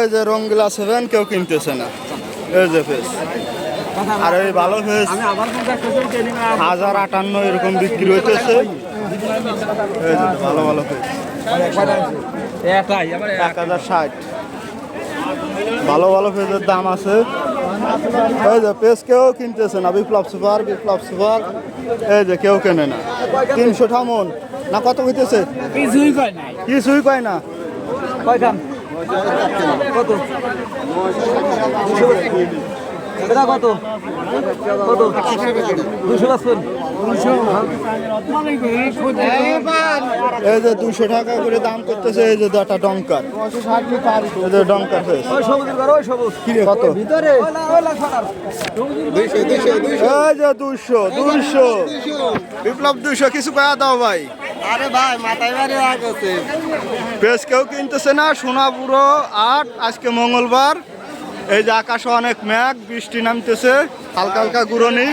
এই যে রঙ্গিলা 7 কেউ কিনতেছে না। এই যে ফেস আর এই ভালো ফেস 1058 এরকম বিক্রি হইতেছে। এই যে ভালো ভালো ফেস 1060। ভালো ভালো ফেসের দাম আছে। এই যে পেস কেউ কিনতেছে না। বিপ্লব সুপার এই যে কেউ কেনে না। 300 থামন না কত হইতেছে? কিছুই কয় না। কত কত কত 200 পাচ্ছেন? এই যে 200 টাকা করে দাম করতেছে। এই যে একটা ডঙ্কার, এই যে ডঙ্কার ফেস কত? এই যে 200 বিপ্লব 200 কিছু কয়া দাও ভাই। আরে ভাই মাথায় বাড়ি আগছে পেস কেউ কিনতেছে না। সোনাপুরো 8 আজকে মঙ্গলবার। এই যে আকাশে অনেক মেঘ, বৃষ্টি নামতেছে, হালকা হালকা গুঁড়ো নেই।